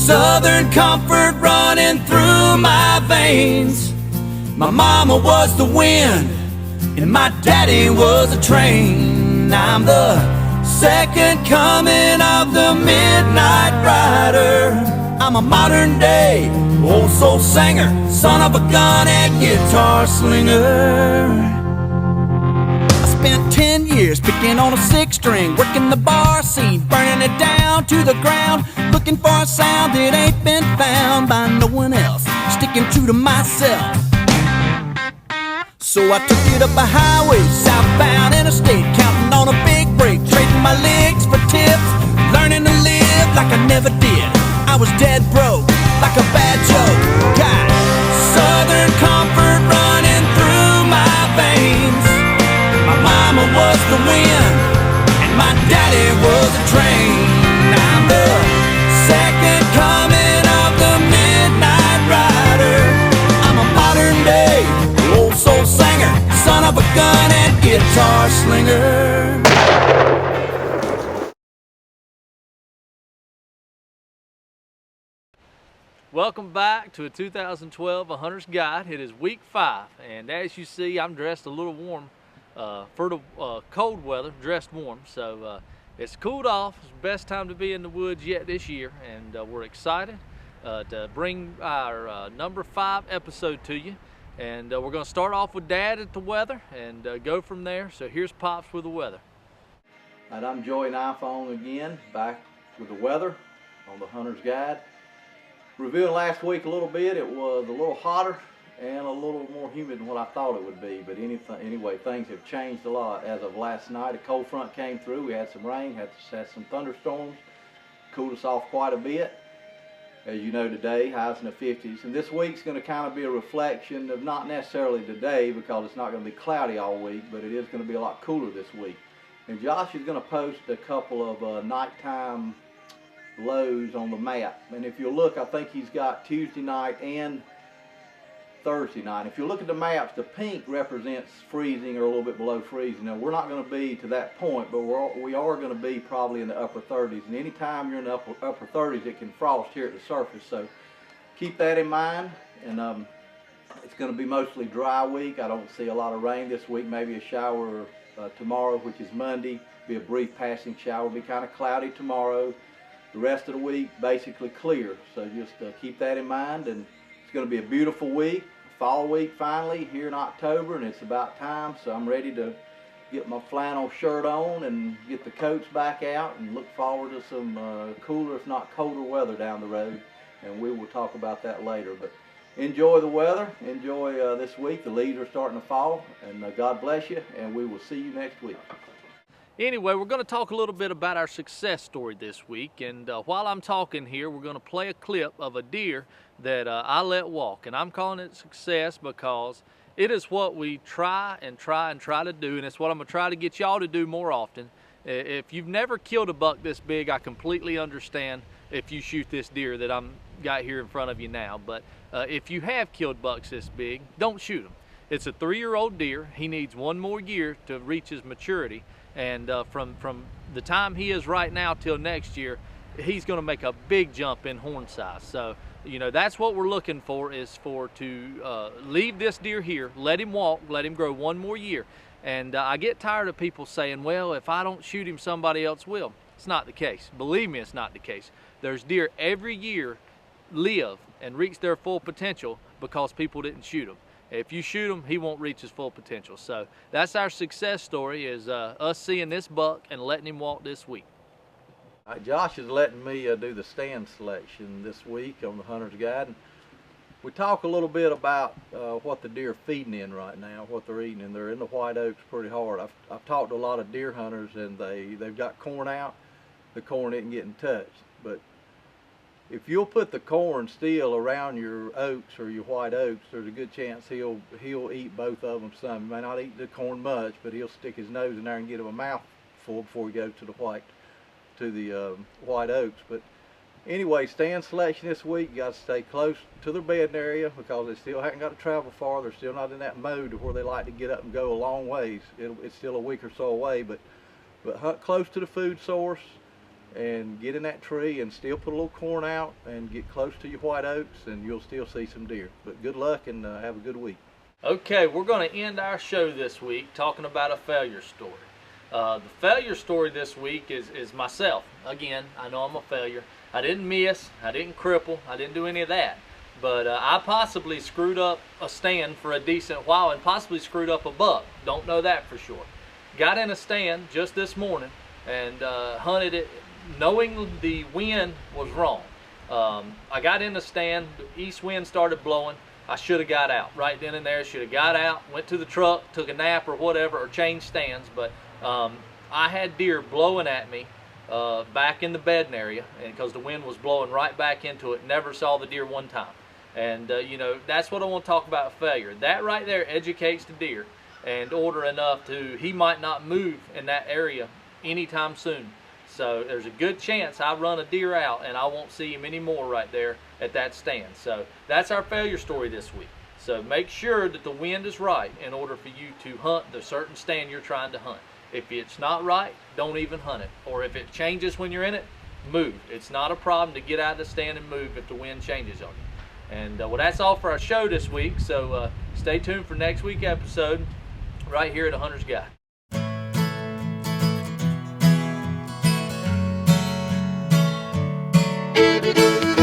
Southern comfort running through my veins. My mama was the wind and my daddy was a train. I'm the second coming of the midnight rider. I'm a modern day old soul singer, son of a gun and guitar slinger. I spent 10 years picking on a 6-string, working the bar scene, burning it down to the ground, looking for a sound that ain't been found by no one else, sticking true to myself. So I took it up a highway, southbound interstate, counting on a big break, trading my legs for tips, learning to live like I never did. I was dead broke, like a bad joke. Got Southern comfort running through my veins. My mama was the wind and my daddy was a train. I'm the second coming of the midnight rider. I'm a modern day old soul singer, son of a gun and guitar slinger. Welcome back to a 2012 A Hunter's Guide. It is week 5, and as you see, I'm dressed a little warm for the cold weather, dressed warm. So it's cooled off. It's the best time to be in the woods yet this year, and we're excited to bring our number 5 episode to you. And we're going to start off with Dad at the weather and go from there. So here's Pops with the weather. And I'm Joey iPhone again, back with the weather on the Hunter's Guide. Reviewing last week a little bit, it was a little hotter and a little more humid than what I thought it would be. But anyway, things have changed a lot. As of last night, a cold front came through. We had some rain, had some thunderstorms, cooled us off quite a bit. As you know, today, highs in the 50s. And this week's going to kind of be a reflection of not necessarily today, because it's not going to be cloudy all week, but it is going to be a lot cooler this week. And Josh is going to post a couple of nighttime lows on the map. And if you look, I think he's got Tuesday night and Thursday night. If you look at the maps, the pink represents freezing or a little bit below freezing. Now, we're not going to be to that point, but we are going to be probably in the upper 30s. And anytime you're in the upper 30s, it can frost here at the surface. So keep that in mind. And it's going to be mostly dry week. I don't see a lot of rain this week. Maybe a shower tomorrow, which is Monday. Be a brief passing shower. Be kind of cloudy tomorrow. The rest of the week basically clear. So just keep that in mind. And it's going to be a beautiful week, fall week finally here in October, and it's about time. So I'm ready to get my flannel shirt on and get the coats back out and look forward to some cooler, if not colder weather down the road. And we will talk about that later. But enjoy the weather, enjoy this week. The leaves are starting to fall, and God bless you, and we will see you next week. Anyway, we're going to talk a little bit about our success story this week, and while I'm talking here, we're going to play a clip of a deer that I let walk, and I'm calling it success because it is what we try to do, and it's what I'm going to try to get y'all to do more often. If you've never killed a buck this big, I completely understand if you shoot this deer that I'm got here in front of you now, but if you have killed bucks this big, don't shoot them. It's a 3-year-old deer. He needs 1 more year to reach his maturity. And from the time he is right now till next year, he's going to make a big jump in horn size. So, you know, that's what we're looking for, is to leave this deer here, let him walk, let him grow 1 more year. And I get tired of people saying, well, if I don't shoot him, somebody else will. It's not the case. Believe me, it's not the case. There's deer every year live and reach their full potential because people didn't shoot them. If you shoot him, he won't reach his full potential. So that's our success story, is us seeing this buck and letting him walk this week. Josh is letting me do the stand selection this week on the Hunter's Guide. And we talk a little bit about what the deer are feeding in right now, what they're eating, and they're in the white oaks pretty hard. I've talked to a lot of deer hunters, and they've got corn out. The corn isn't getting touched, but if you'll put the corn still around your oaks or your white oaks, there's a good chance he'll eat both of them some. He may not eat the corn much, but he'll stick his nose in there and get him a mouthful before he goes to the white oaks. But anyway, stand selection this week, you got to stay close to their bedding area because they still haven't got to travel far. They're still not in that mode where they like to get up and go a long ways. It's still a week or so away, but hunt close to the food source. and get in that tree and still put a little corn out and get close to your white oaks, and you'll still see some deer. But good luck and have a good week. Okay, we're going to end our show this week talking about a failure story. The failure story this week is myself. Again, I know I'm a failure. I didn't miss, I didn't cripple, I didn't do any of that. But I possibly screwed up a stand for a decent while and possibly screwed up a buck. Don't know that for sure. Got in a stand just this morning and hunted it knowing the wind was wrong. I got in the stand, the east wind started blowing. I should have got out right then and there. Should have got out, went to the truck, took a nap or whatever, or changed stands. But I had deer blowing at me back in the bedding area, and because the wind was blowing right back into it. Never saw the deer one time. And you know, that's what I want to talk about failure. That right there educates the deer and order enough to he might not move in that area anytime soon. So there's a good chance I run a deer out and I won't see him anymore right there at that stand. So that's our failure story this week. So make sure that the wind is right in order for you to hunt the certain stand you're trying to hunt. If it's not right, don't even hunt it. Or if it changes when you're in it, move. It's not a problem to get out of the stand and move if the wind changes on you. And well, that's all for our show this week. So stay tuned for next week's episode right here at A Hunter's Guide. Thank you.